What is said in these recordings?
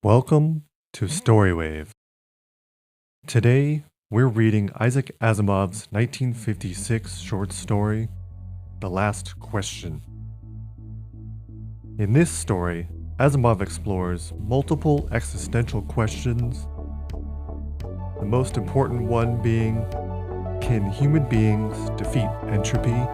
Welcome to Storywave. Today, we're reading Isaac Asimov's 1956 short story, The Last Question. In this story, Asimov explores multiple existential questions, the most important one being, can human beings defeat entropy?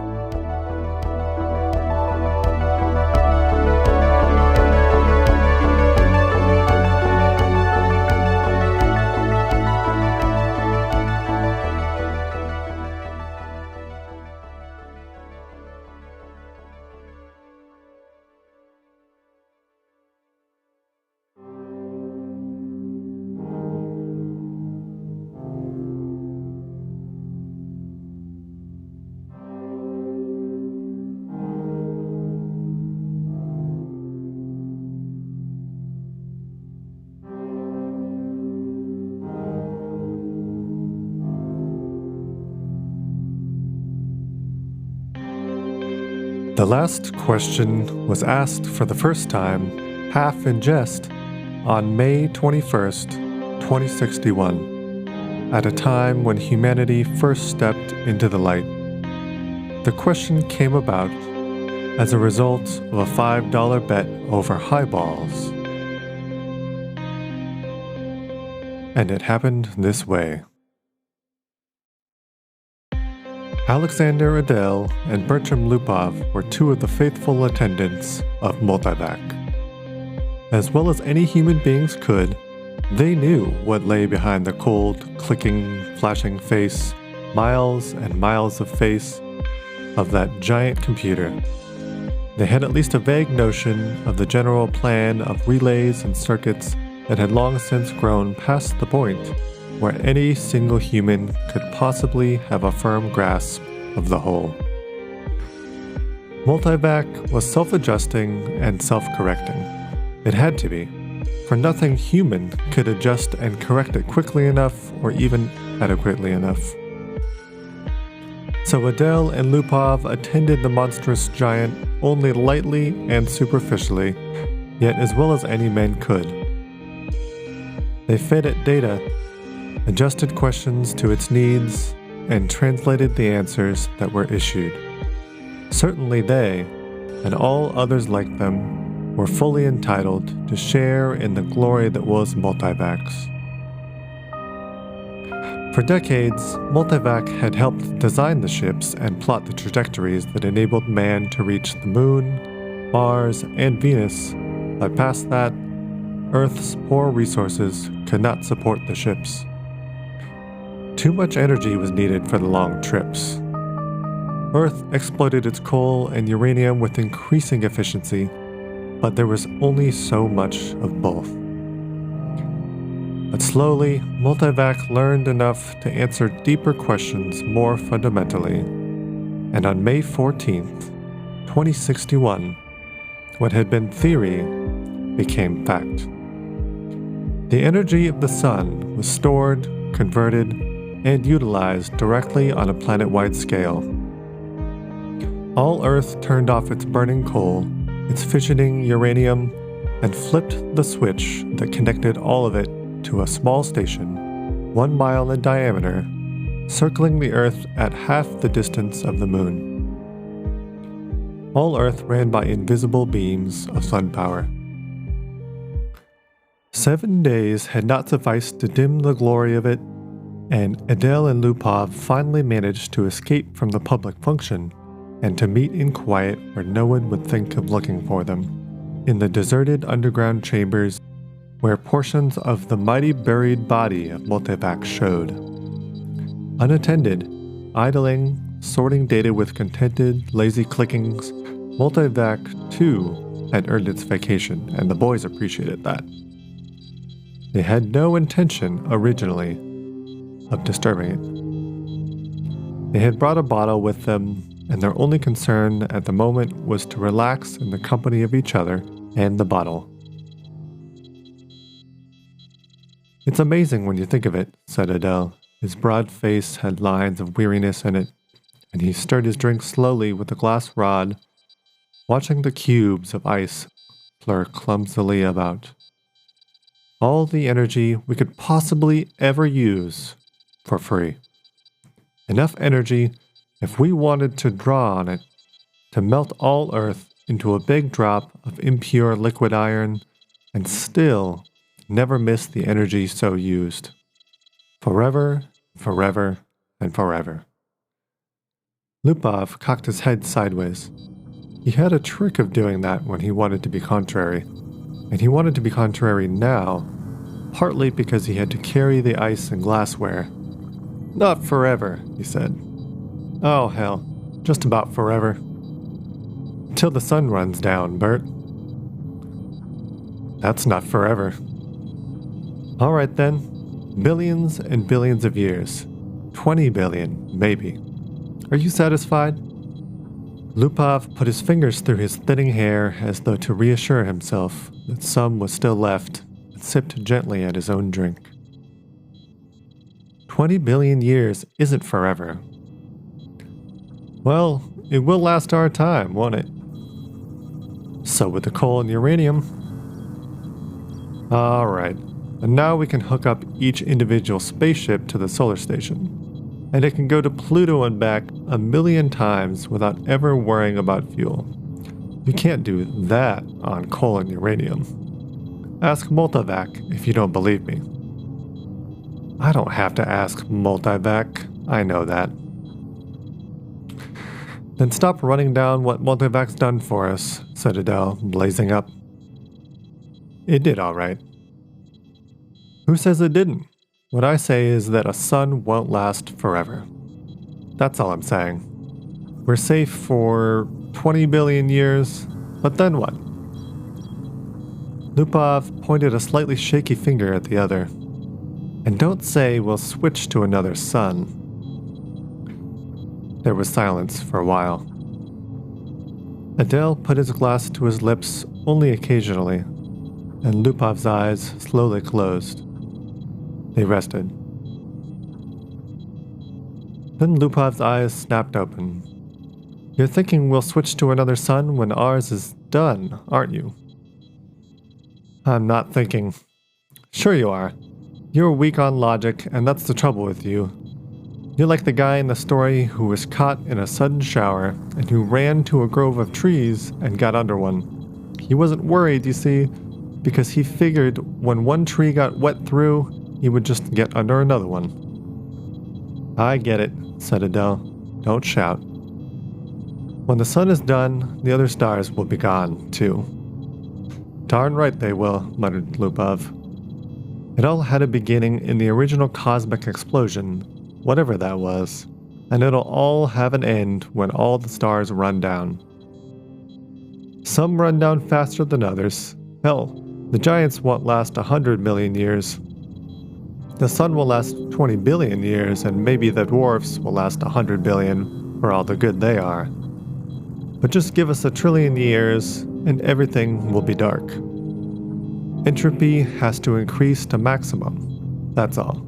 The last question was asked for the first time, half in jest, on May 21st, 2061, at a time when humanity first stepped into the light. The question came about as a result of a $5 bet over highballs. And it happened this way. Alexander Adele and Bertram Lupov were two of the faithful attendants of Multivac. As well as any human beings could, they knew what lay behind the cold, clicking, flashing face, miles and miles of face, of that giant computer. They had at least a vague notion of the general plan of relays and circuits that had long since grown past the point where any single human could possibly have a firm grasp of the whole. Multivac was self-adjusting and self-correcting. It had to be, for nothing human could adjust and correct it quickly enough or even adequately enough. So Adele and Lupov attended the monstrous giant only lightly and superficially, yet as well as any men could. They fed it data, adjusted questions to its needs, and translated the answers that were issued. Certainly they, and all others like them, were fully entitled to share in the glory that was Multivac's. For decades, Multivac had helped design the ships and plot the trajectories that enabled man to reach the Moon, Mars, and Venus, but past that, Earth's poor resources could not support the ships. Too much energy was needed for the long trips. Earth exploited its coal and uranium with increasing efficiency, but there was only so much of both. But slowly, Multivac learned enough to answer deeper questions more fundamentally, and on May 14th, 2061, what had been theory became fact. The energy of the sun was stored, converted, and utilized directly on a planet-wide scale. All Earth turned off its burning coal, its fissioning uranium, and flipped the switch that connected all of it to a small station, 1 mile in diameter, circling the Earth at half the distance of the Moon. All Earth ran by invisible beams of sun power. 7 days had not sufficed to dim the glory of it, and Adele and Lupov finally managed to escape from the public function and to meet in quiet where no one would think of looking for them, in the deserted underground chambers where portions of the mighty buried body of Multivac showed. Unattended, idling, sorting data with contented, lazy clickings, Multivac, too, had earned its vacation, and the boys appreciated that. They had no intention, originally, of disturbing it. They had brought a bottle with them, and their only concern at the moment was to relax in the company of each other and the bottle. "It's amazing when you think of it," said Adele. His broad face had lines of weariness in it, and he stirred his drink slowly with a glass rod, watching the cubes of ice flur clumsily about. All the energy we could possibly ever use for free. Enough energy, if we wanted to draw on it, to melt all Earth into a big drop of impure liquid iron and still never miss the energy so used. Forever, forever, and forever. Lupov cocked his head sideways. He had a trick of doing that when he wanted to be contrary, and he wanted to be contrary now, partly because he had to carry the ice and glassware. Not forever, he said. Oh hell, just about forever. Till the sun runs down, Bert. That's not forever. All right then, billions and billions of years. 20 billion, maybe. Are you satisfied? Lupov put his fingers through his thinning hair as though to reassure himself that some was still left, and sipped gently at his own drink. 20 billion years isn't forever. Well, it will last our time, won't it? So with the coal and uranium. Alright, and now we can hook up each individual spaceship to the solar station, and it can go to Pluto and back 1,000,000 times without ever worrying about fuel. You can't do that on coal and uranium. Ask Multivac if you don't believe me. I don't have to ask Multivac, I know that. Then stop running down what Multivac's done for us, said Adele, blazing up. It did all right. Who says it didn't? What I say is that a sun won't last forever. That's all I'm saying. We're safe for 20 billion years, but then what? Lupov pointed a slightly shaky finger at the other. And don't say we'll switch to another sun. There was silence for a while. Adele put his glass to his lips only occasionally, and Lupov's eyes slowly closed. They rested. Then Lupov's eyes snapped open. You're thinking we'll switch to another sun when ours is done, aren't you? I'm not thinking. Sure you are. You're weak on logic, and that's the trouble with you. You're like the guy in the story who was caught in a sudden shower and who ran to a grove of trees and got under one. He wasn't worried, you see, because he figured when one tree got wet through, he would just get under another one. I get it, said Adele. Don't shout. When the sun is done, the other stars will be gone, too. Darn right they will, muttered Lupov. It all had a beginning in the original cosmic explosion, whatever that was, and it'll all have an end when all the stars run down. Some run down faster than others. Hell, the giants won't last 100 million years. The sun will last 20 billion years, and maybe the dwarfs will last 100 billion, for all the good they are. But just give us 1 trillion years, and everything will be dark. Entropy has to increase to maximum. That's all.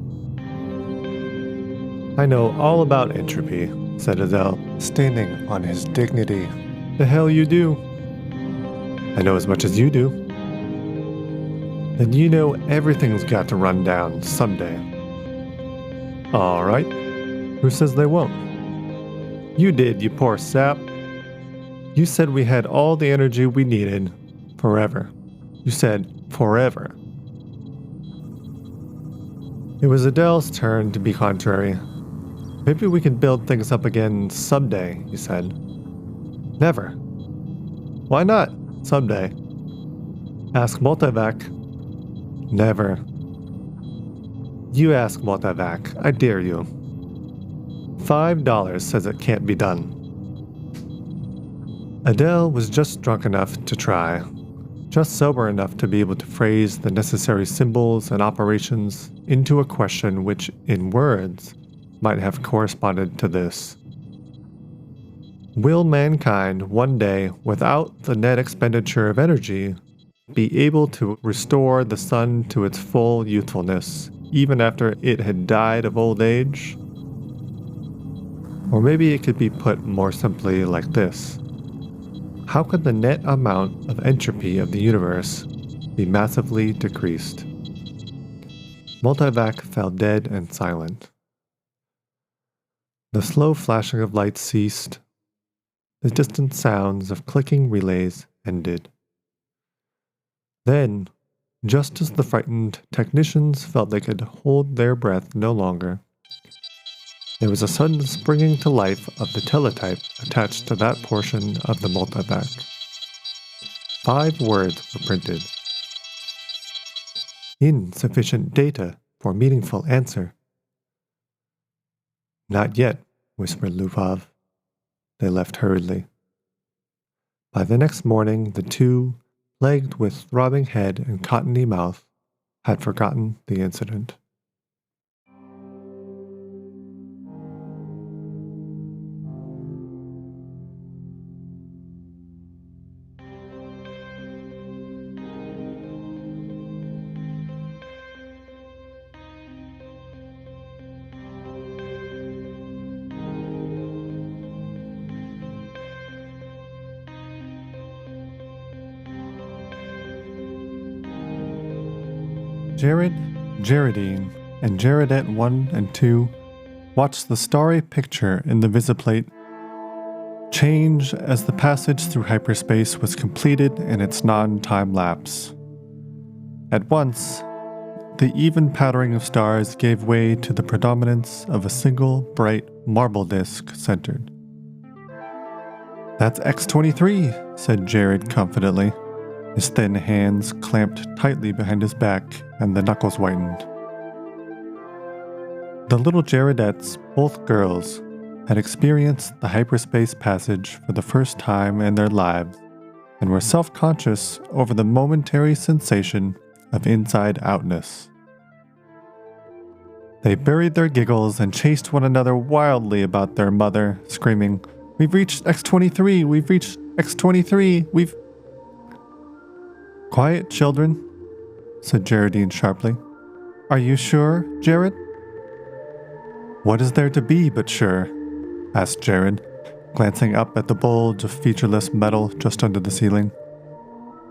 I know all about entropy, said Adele, standing on his dignity. The hell you do? I know as much as you do. Then you know everything's got to run down someday. All right. Who says they won't? You did, you poor sap. You said we had all the energy we needed forever. You said forever. It was Adele's turn to be contrary. Maybe we can build things up again someday, he said. Never. Why not? Someday. Ask Multivac. Never. You ask Multivac. I dare you. $5 says it can't be done. Adele was just drunk enough to try. Just sober enough to be able to phrase the necessary symbols and operations into a question which, in words, might have corresponded to this. Will mankind one day, without the net expenditure of energy, be able to restore the sun to its full youthfulness, even after it had died of old age? Or maybe it could be put more simply like this. How could the net amount of entropy of the universe be massively decreased? Multivac fell dead and silent. The slow flashing of lights ceased. The distant sounds of clicking relays ended. Then, just as the frightened technicians felt they could hold their breath no longer, there was a sudden springing to life of the teletype attached to that portion of the Multivac. 5 words were printed. Insufficient data for meaningful answer. Not yet, whispered Lupov. They left hurriedly. By the next morning, the two, plagued with throbbing head and cottony mouth, had forgotten the incident. Jared, Jaredine, and Jaredette 1 and 2 watched the starry picture in the visiplate change as the passage through hyperspace was completed in its non-time lapse. At once, the even pattering of stars gave way to the predominance of a single bright marble disk centered. "That's X-23, said Jared confidently. His thin hands clamped tightly behind his back and the knuckles whitened. The little Jaredettes, both girls, had experienced the hyperspace passage for the first time in their lives and were self-conscious over the momentary sensation of inside-outness. They buried their giggles and chased one another wildly about their mother, screaming, "We've reached X-23! We've reached X-23! We've—" "Quiet, children," said Jaredine sharply. "Are you sure, Jared?" "What is there to be but sure?" asked Jared, glancing up at the bulge of featureless metal just under the ceiling.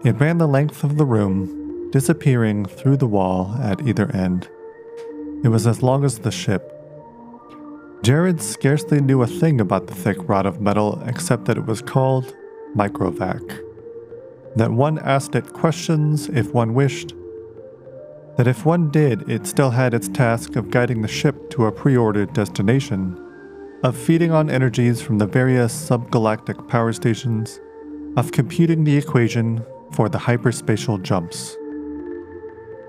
It ran the length of the room, disappearing through the wall at either end. It was as long as the ship. Jared scarcely knew a thing about the thick rod of metal except that it was called Microvac. That one asked it questions if one wished. That if one did, it still had its task of guiding the ship to a pre-ordered destination, of feeding on energies from the various subgalactic power stations, of computing the equation for the hyperspatial jumps.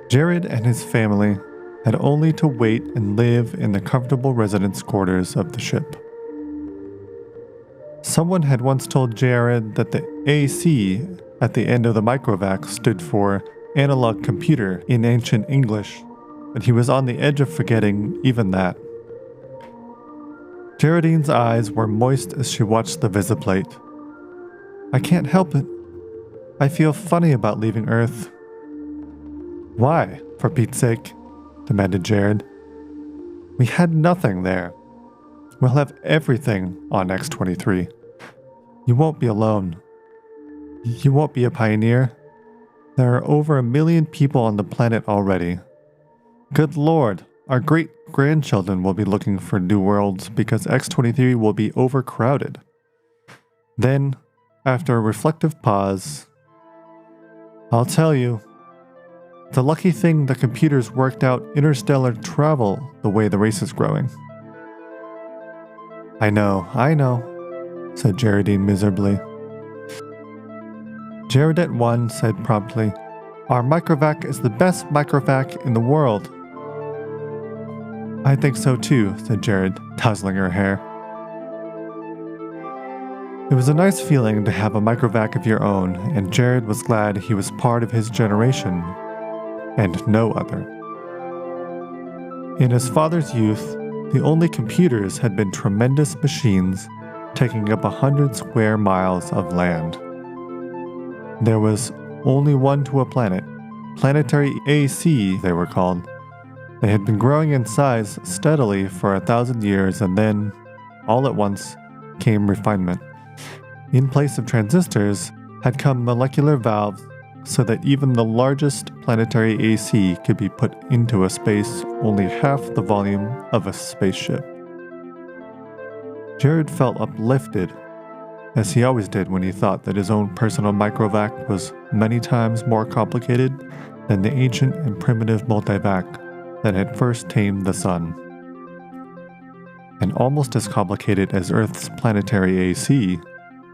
Jared and his family had only to wait and live in the comfortable residence quarters of the ship. Someone had once told Jared that the AC at the end of the Microvac stood for analog computer in ancient English, but he was on the edge of forgetting even that. Jaredine's eyes were moist as she watched the visiplate. "I can't help it. I feel funny about leaving Earth." "Why, for Pete's sake?" demanded Jared. "We had nothing there. We'll have everything on X-23. You won't be alone. You won't be a pioneer. There are over 1 million people on the planet already. Good Lord, our great-grandchildren will be looking for new worlds because X-23 will be overcrowded." Then, after a reflective pause, "I'll tell you, it's a lucky thing the computers worked out interstellar travel the way the race is growing." I know, said Jaredine miserably. Jaredette 1 said promptly, "Our Microvac is the best Microvac in the world." "I think so too," said Jared, tousling her hair. It was a nice feeling to have a Microvac of your own, and Jared was glad he was part of his generation, and no other. In his father's youth, the only computers had been tremendous machines taking up 100 square miles of land. There was only one to a planet, planetary AC they were called. They had been growing in size steadily for 1,000 years, and then, all at once, came refinement. In place of transistors had come molecular valves so that even the largest planetary AC could be put into a space only half the volume of a spaceship. Jared felt uplifted, as he always did when he thought that his own personal microvac was many times more complicated than the ancient and primitive multivac that had first tamed the sun. And almost as complicated as Earth's planetary AC,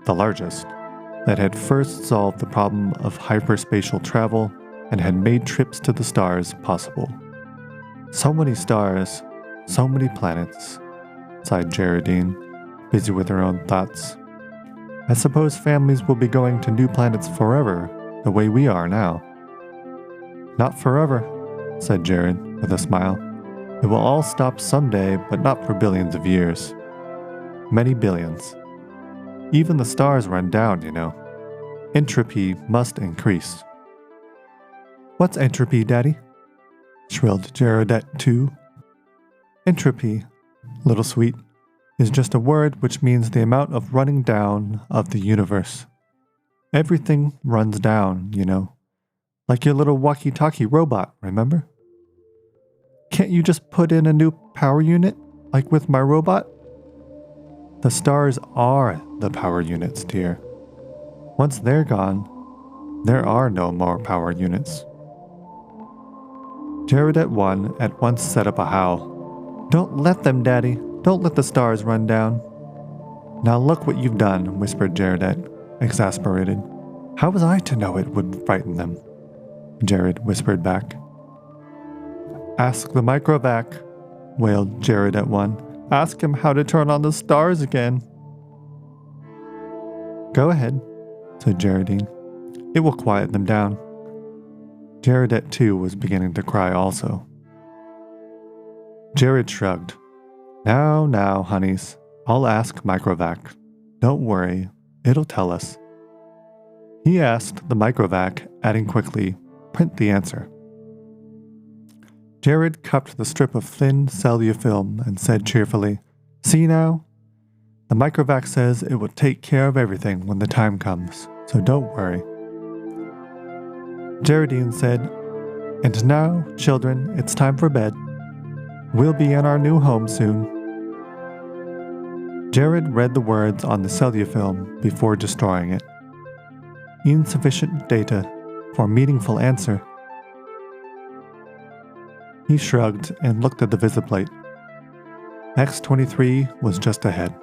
the largest, that had first solved the problem of hyperspatial travel and had made trips to the stars possible. So many stars, so many planets, sighed Geraldine, busy with her own thoughts. I suppose families will be going to new planets forever, the way we are now. Not forever, said Jared with a smile. It will all stop someday, but not for billions of years. Many billions. Even the stars run down, you know. Entropy must increase. What's entropy, Daddy? Shrilled Geraldette too. Entropy, little sweet, is just a word which means the amount of running down of the universe. Everything runs down, you know. Like your little walkie-talkie robot, remember? Can't you just put in a new power unit, like with my robot? The stars are the power units, dear. Once they're gone, there are no more power units. Geraldette 1 at once set up a howl. Don't let them, Daddy. Don't let the stars run down. Now look what you've done, whispered Geraldette, exasperated. How was I to know it would frighten them? Jared whispered back. Ask the microvac, wailed Geraldette 1. Ask him how to turn on the stars again. Go ahead, said Geraldine. It will quiet them down. Geraldette 2 was beginning to cry also. Jared shrugged. Now, honeys, I'll ask microvac. Don't worry, it'll tell us. He asked the microvac, adding quickly, print the answer. Jared cupped the strip of thin cellular film and said cheerfully, See now? The microvac says it will take care of everything when the time comes, so don't worry. Geraldine said, And now, children, it's time for bed. We'll be in our new home soon. Jared read the words on the cellular film before destroying it. Insufficient data for meaningful answer. He shrugged and looked at the visiplate. X-23 was just ahead.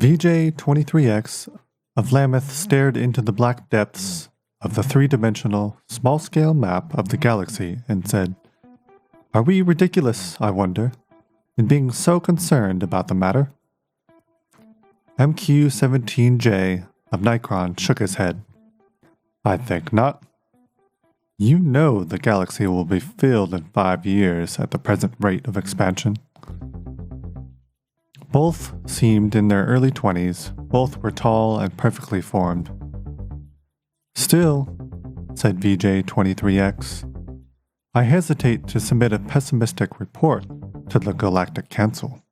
VJ-23X of Lameth stared into the black depths of the three-dimensional, small-scale map of the galaxy and said, Are we ridiculous, I wonder, in being so concerned about the matter? MQ-17J of Nikron shook his head. I think not. You know the galaxy will be filled in 5 years at the present rate of expansion. Both seemed in their early 20s, both were tall and perfectly formed. Still, said VJ-23X, I hesitate to submit a pessimistic report to the Galactic Council.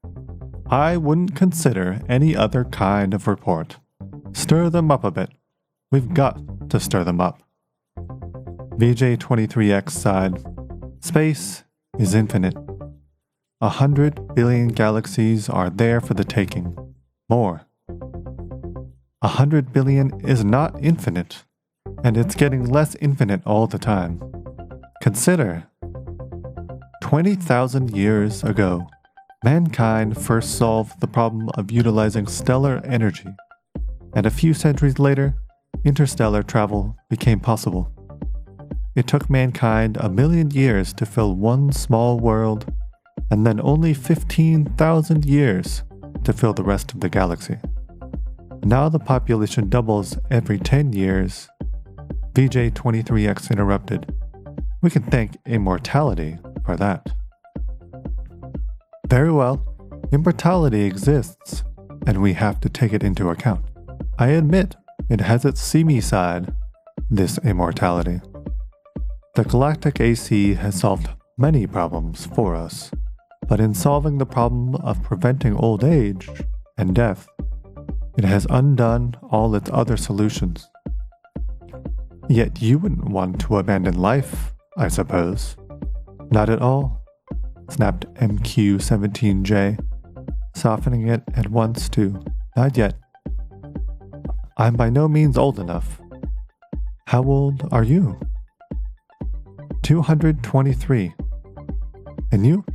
I wouldn't consider any other kind of report. Stir them up a bit. We've got to stir them up. VJ-23X sighed. Space is infinite. 100 billion galaxies are there for the taking. More. 100 billion is not infinite, and it's getting less infinite all the time. Consider 20,000 years ago, mankind first solved the problem of utilizing stellar energy, and a few centuries later, interstellar travel became possible. It took mankind 1 million years to fill one small world, and then only 15,000 years to fill the rest of the galaxy. Now the population doubles every 10 years. VJ23X interrupted. We can thank immortality for that. Very well, immortality exists, and we have to take it into account. I admit, it has its seamy side, this immortality. The galactic AC has solved many problems for us, but in solving the problem of preventing old age and death, it has undone all its other solutions. Yet you wouldn't want to abandon life, I suppose. Not at all, snapped MQ-17J, softening it at once to, not yet. I'm by no means old enough. How old are you? 223. And you?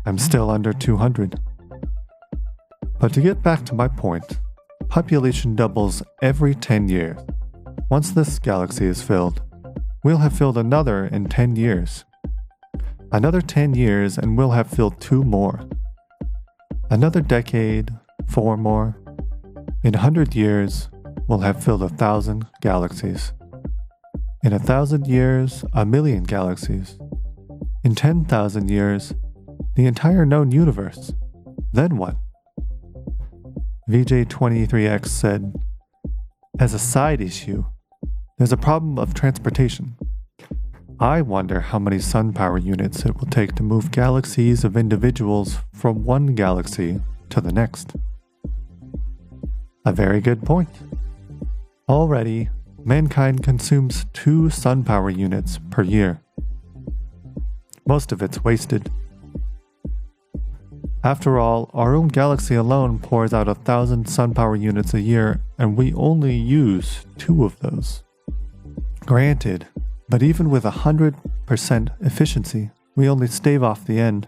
I'm still under 200. But to get back to my point, population doubles every 10 years. Once this galaxy is filled, we'll have filled another in 10 years. Another 10 years and we'll have filled 2 more. Another decade, 4 more. In 100 years, we'll have filled 1,000 galaxies. In 1,000 years, 1,000,000 galaxies. In 10,000 years, the entire known universe. Then what? VJ23X said, as a side issue, there's a problem of transportation. I wonder how many sun power units it will take to move galaxies of individuals from one galaxy to the next. A very good point. Already, mankind consumes 2 sun power units per year. Most of it's wasted. After all, our own galaxy alone pours out 1,000 sun power units a year, and we only use 2 of those. Granted, but even with 100% efficiency, we only stave off the end.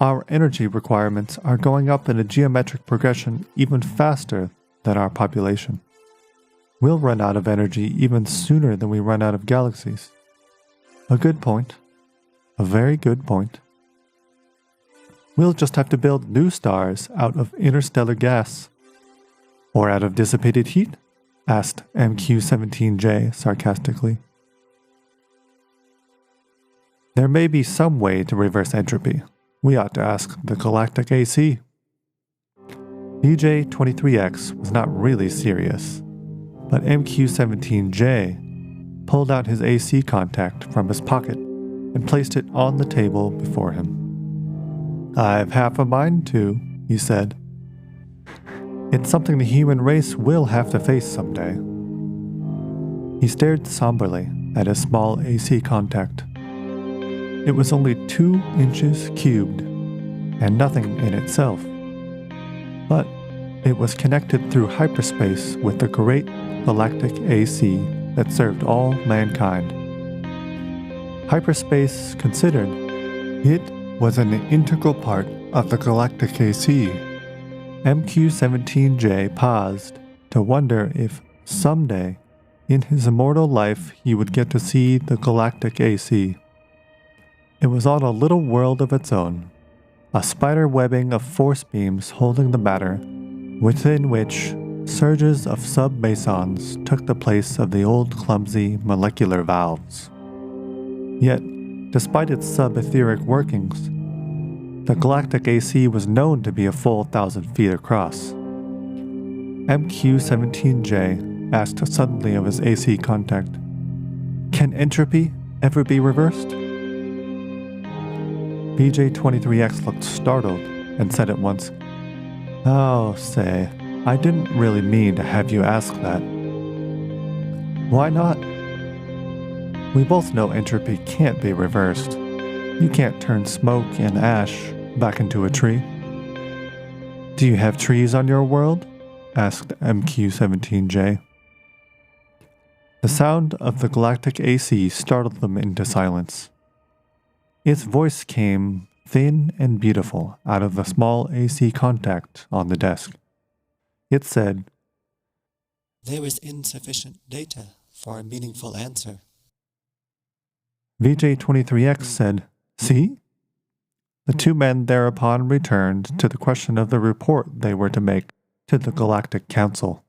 Our energy requirements are going up in a geometric progression even faster than our population. We'll run out of energy even sooner than we run out of galaxies. A good point. A very good point. We'll just have to build new stars out of interstellar gas. Or out of dissipated heat? Asked MQ-17J sarcastically. There may be some way to reverse entropy. We ought to ask the galactic AC. VJ23X was not really serious, but MQ-17J pulled out his AC contact from his pocket and placed it on the table before him. I've half a mind to, he said. It's something the human race will have to face someday. He stared somberly at his small AC contact. It was only 2 inches cubed, and nothing in itself. But it was connected through hyperspace with the great galactic AC that served all mankind. Hyperspace considered, it was an integral part of the galactic AC. MQ-17J paused to wonder if someday in his immortal life he would get to see the galactic AC. It was on a little world of its own, a spider webbing of force beams holding the matter, within which surges of sub-mesons took the place of the old clumsy molecular valves. Yet, despite its sub-etheric workings, the galactic AC was known to be a full 1,000 feet across. MQ-17J asked suddenly of his AC contact, "Can entropy ever be reversed?" VJ23X looked startled and said at once, "Oh, say, I didn't really mean to have you ask that." "Why not?" "We both know entropy can't be reversed. You can't turn smoke and ash back into a tree." "Do you have trees on your world?" asked MQ-17J. The sound of the galactic AC startled them into silence. Its voice came thin and beautiful out of the small AC contact on the desk. It said, "There is insufficient data for a meaningful answer." VJ-23X said, "See?" The two men thereupon returned to the question of the report they were to make to the Galactic Council.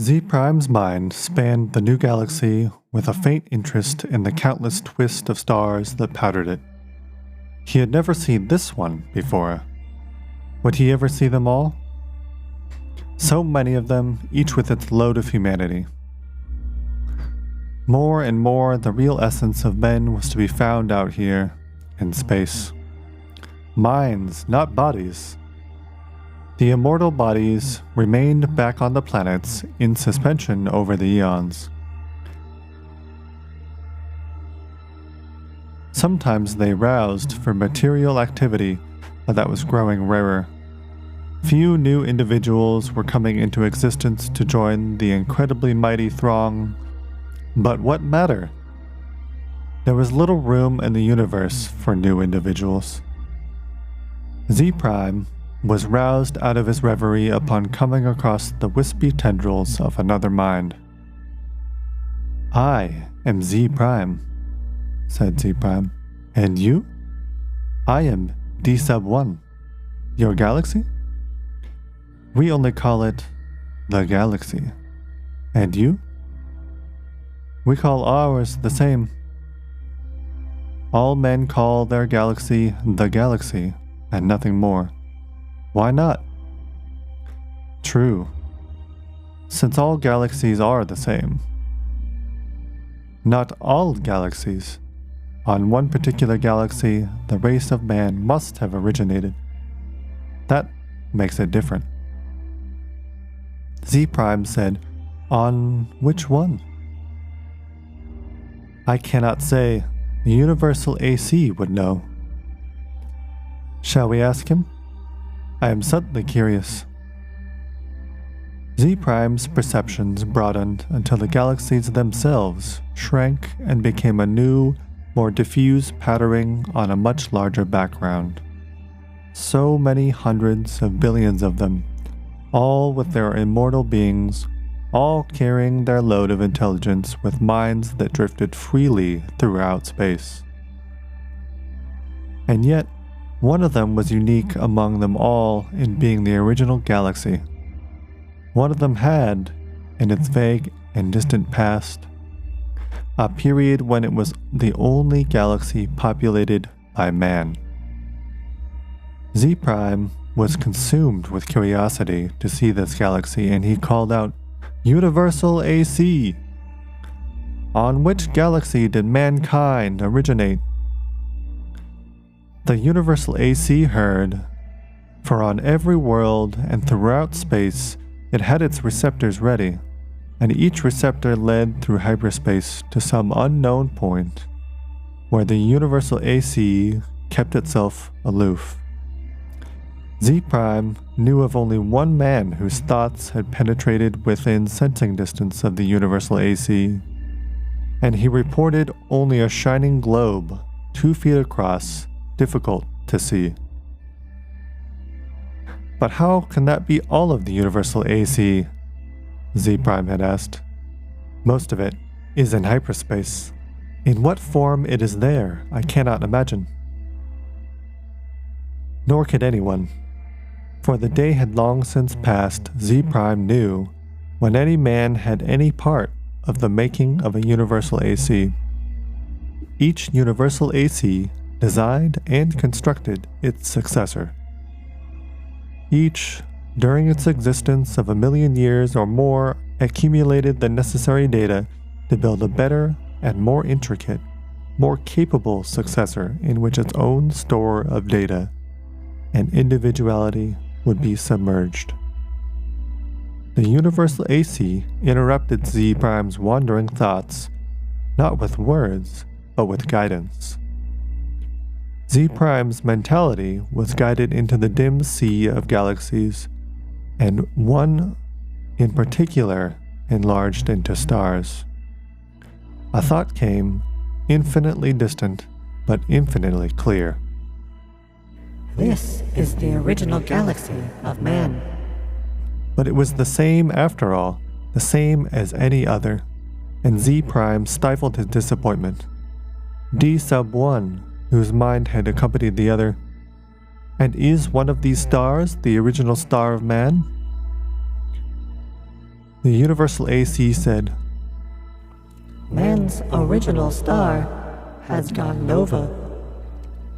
Z-Prime's mind spanned the new galaxy with a faint interest in the countless twists of stars that powdered it. He had never seen this one before. Would he ever see them all? So many of them, each with its load of humanity. More and more, the real essence of men was to be found out here in space. Minds, not bodies. The immortal bodies remained back on the planets in suspension over the eons. Sometimes they roused for material activity, but that was growing rarer. Few new individuals were coming into existence to join the incredibly mighty throng, but what matter? There was little room in the universe for new individuals. Z-Prime was roused out of his reverie upon coming across the wispy tendrils of another mind. "I am Z-Prime," said Z-Prime. "And you?" "I am D-Sub-1. Your galaxy?" "We only call it the galaxy." "And you?" "We call ours the same." All men call their galaxy the galaxy, and nothing more. Why not? True, since all galaxies are the same. Not all galaxies. On one particular galaxy, the race of man must have originated. That makes it different. Z-Prime said, "On which one?" "I cannot say. The Universal AC would know." "Shall we ask him? I am suddenly curious." Z-Prime's perceptions broadened until the galaxies themselves shrank and became a new, more diffuse patterning on a much larger background. So many hundreds of billions of them, all with their immortal beings, all carrying their load of intelligence with minds that drifted freely throughout space. And yet, one of them was unique among them all in being the original galaxy. One of them had, in its vague and distant past, a period when it was the only galaxy populated by man. Z-Prime was consumed with curiosity to see this galaxy, and he called out, "Universal AC! On which galaxy did mankind originate?" The Universal AC heard, for on every world and throughout space it had its receptors ready, and each receptor led through hyperspace to some unknown point where the Universal AC kept itself aloof. Z-Prime knew of only one man whose thoughts had penetrated within sensing distance of the Universal AC, and he reported only a shining globe 2 feet across, difficult to see. "But how can that be all of the Universal AC?" Z-Prime had asked. "Most of it is in hyperspace. In what form it is there, I cannot imagine." Nor could anyone, for the day had long since passed Z-Prime knew when any man had any part of the making of a Universal AC. Each Universal AC designed and constructed its successor. Each, during its existence of 1,000,000 years or more, accumulated the necessary data to build a better and more intricate, more capable successor in which its own store of data and individuality would be submerged. The Universal AC interrupted Z Prime's wandering thoughts, not with words, but with guidance. Z Prime's mentality was guided into the dim sea of galaxies, and one in particular enlarged into stars. A thought came, infinitely distant, but infinitely clear. This is the original galaxy of man. But it was the same after all, the same as any other, and Z Prime stifled his disappointment. D-1, whose mind had accompanied the other. And is one of these stars the original star of man? The Universal AC said, Man's original star has gone nova.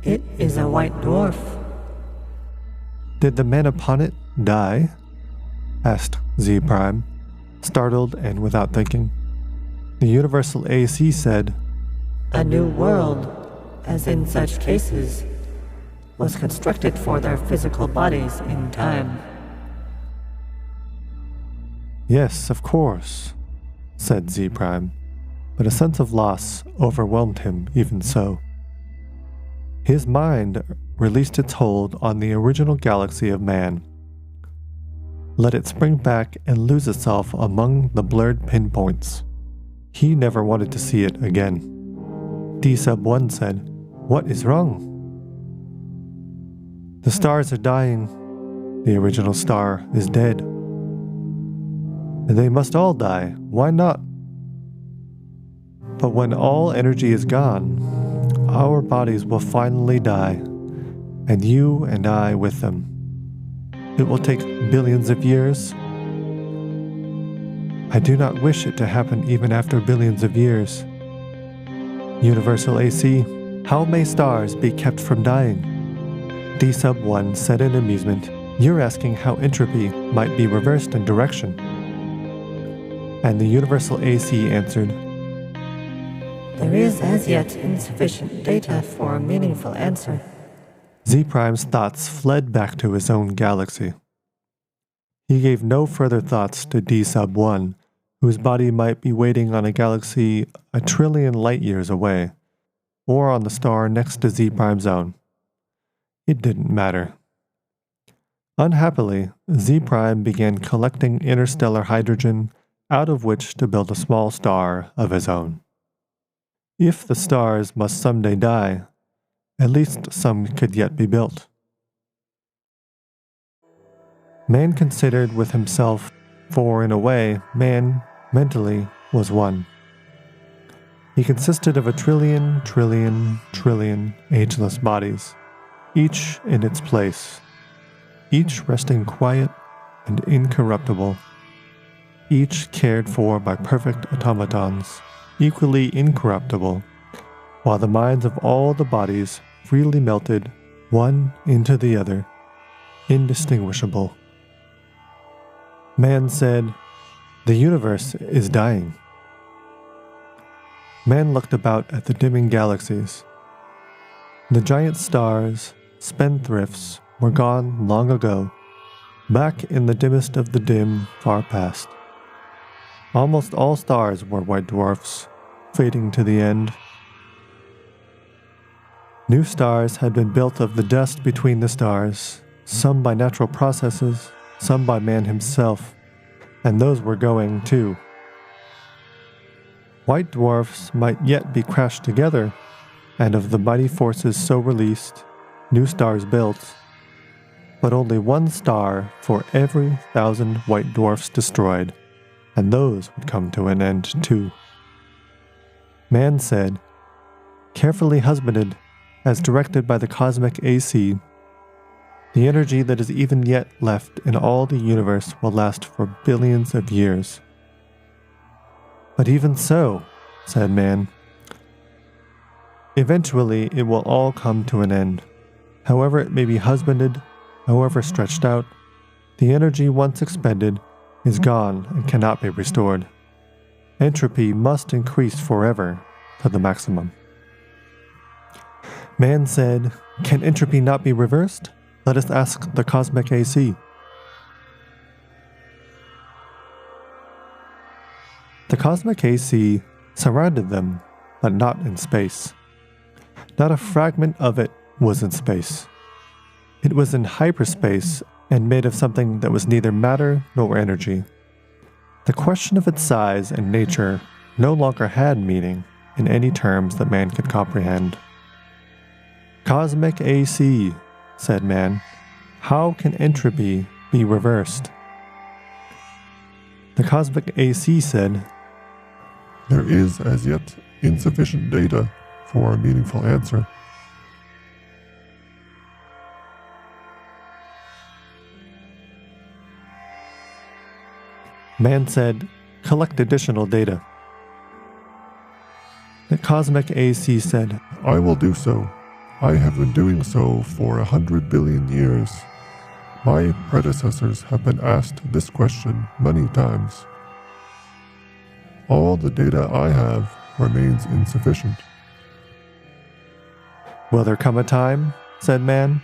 It is a white dwarf. Did the men upon it die? Asked Z Prime, startled and without thinking. The Universal AC said, A new world, as in such cases, was constructed for their physical bodies in time. Yes, of course, said Z Prime, but a sense of loss overwhelmed him even so. His mind released its hold on the original galaxy of man. Let it spring back and lose itself among the blurred pinpoints. He never wanted to see it again. D-1 said, What is wrong? The stars are dying. The original star is dead. They must all die. Why not? But when all energy is gone, our bodies will finally die, and you and I with them. It will take billions of years. I do not wish it to happen even after billions of years. Universal AC, how may stars be kept from dying? D-1 said in amusement, You're asking how entropy might be reversed in direction. And the Universal AC answered, There is as yet insufficient data for a meaningful answer. Z Prime's thoughts fled back to his own galaxy. He gave no further thoughts to D-1, whose body might be waiting on a galaxy 1 trillion light-years away, or on the star next to Z Prime's own. It didn't matter. Unhappily, Z Prime began collecting interstellar hydrogen out of which to build a small star of his own. If the stars must someday die, at least some could yet be built. Man considered with himself, for in a way, man, mentally, was one. He consisted of 1 trillion, trillion ageless bodies, each in its place, each resting quiet and incorruptible, each cared for by perfect automatons, equally incorruptible, while the minds of all the bodies freely melted one into the other, indistinguishable. Man said, The universe is dying. Man looked about at the dimming galaxies. The giant stars, spendthrifts, were gone long ago, back in the dimmest of the dim, far past. Almost all stars were white dwarfs, fading to the end. New stars had been built of the dust between the stars, some by natural processes, some by man himself, and those were going too. White dwarfs might yet be crashed together, and of the mighty forces so released, new stars built, but only one star for every 1,000 white dwarfs destroyed, and those would come to an end too. Man said, Carefully husbanded, as directed by the cosmic AC, the energy that is even yet left in all the universe will last for billions of years. But even so, said man, Eventually, it will all come to an end. However it may be husbanded, however stretched out, the energy once expended is gone and cannot be restored. Entropy must increase forever to the maximum. Man said, "Can entropy not be reversed? Let us ask the cosmic AC." The cosmic AC surrounded them, but not in space. Not a fragment of it was in space. It was in hyperspace and made of something that was neither matter nor energy. The question of its size and nature no longer had meaning in any terms that man could comprehend. "Cosmic AC," said man, "how can entropy be reversed?" The cosmic AC said, "There is as yet insufficient data for a meaningful answer." Man said, "Collect additional data." The cosmic AC said, "I will do so. I have been doing so for 100 billion years. My predecessors have been asked this question many times. All the data I have remains insufficient." "Will there come a time," said man,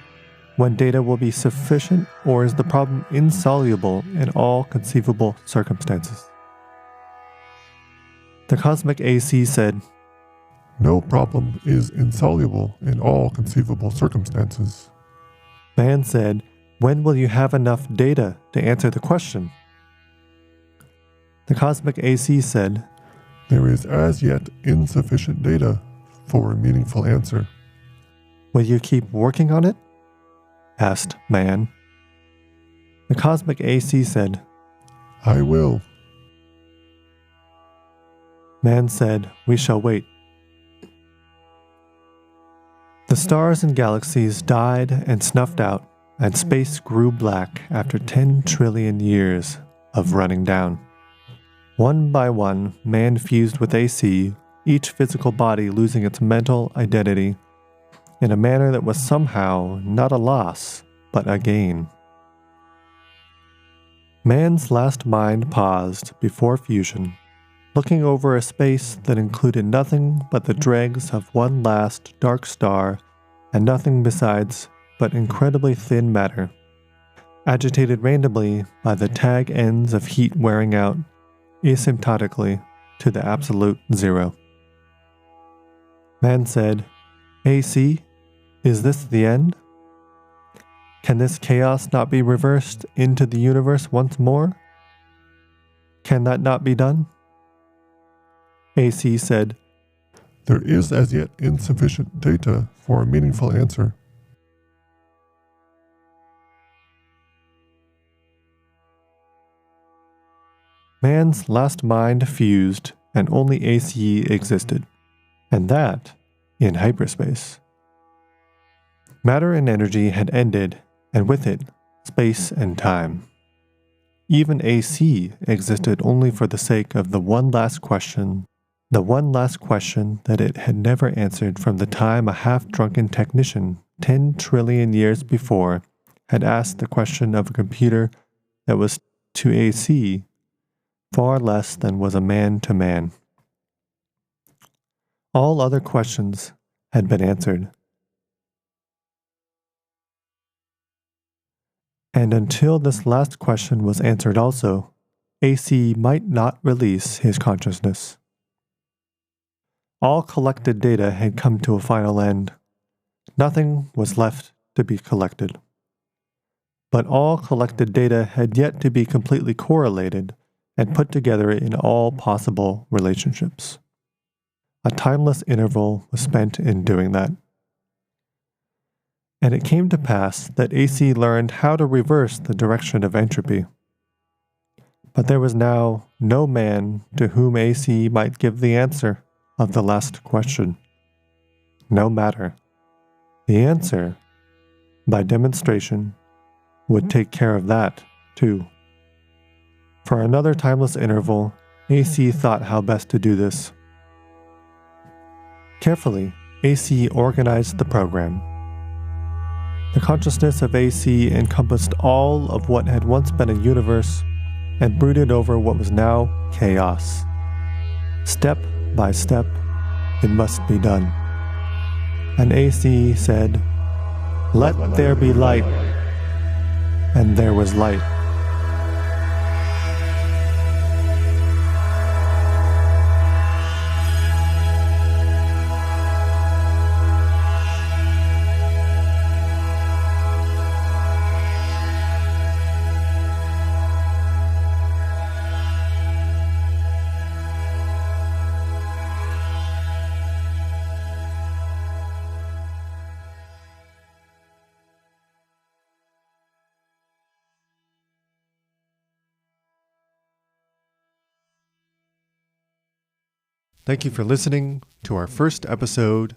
"when data will be sufficient, or is the problem insoluble in all conceivable circumstances?" The cosmic AC said, "No problem is insoluble in all conceivable circumstances." Man said, "When will you have enough data to answer the question?" The cosmic AC said, "There is as yet insufficient data for a meaningful answer." "Will you keep working on it?" asked man. The cosmic AC said, "I will." Man said, "We shall wait." The stars and galaxies died and snuffed out, and space grew black after 10 trillion years of running down. One by one, man fused with AC, each physical body losing its mental identity in a manner that was somehow not a loss, but a gain. Man's last mind paused before fusion, looking over a space that included nothing but the dregs of one last dark star and nothing besides but incredibly thin matter, agitated randomly by the tag ends of heat wearing out asymptotically to the absolute zero. Man said, "AC, is this the end? Can this chaos not be reversed into the universe once more? Can that not be done?" AC said, "There is as yet insufficient data for a meaningful answer." Man's last mind fused and only AC existed, and that in hyperspace. Matter and energy had ended, and with it, space and time. Even AC existed only for the sake of the one last question that it had never answered from the time a half-drunken technician 10 trillion years before had asked the question of a computer that was to AC far less than was a man to man. All other questions had been answered. And until this last question was answered also, AC might not release his consciousness. All collected data had come to a final end. Nothing was left to be collected. But all collected data had yet to be completely correlated and put together in all possible relationships. A timeless interval was spent in doing that. And it came to pass that AC learned how to reverse the direction of entropy. But there was now no man to whom AC might give the answer of the last question. No matter. The answer, by demonstration, would take care of that, too. For another timeless interval, AC thought how best to do this. Carefully, AC organized the program. The consciousness of AC encompassed all of what had once been a universe and brooded over what was now chaos. Step by step, it must be done. And AC said, "Let there be light." And there was light. Thank you for listening to our first episode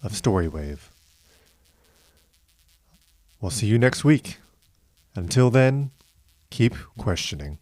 of Storywave. We'll see you next week. Until then, keep questioning.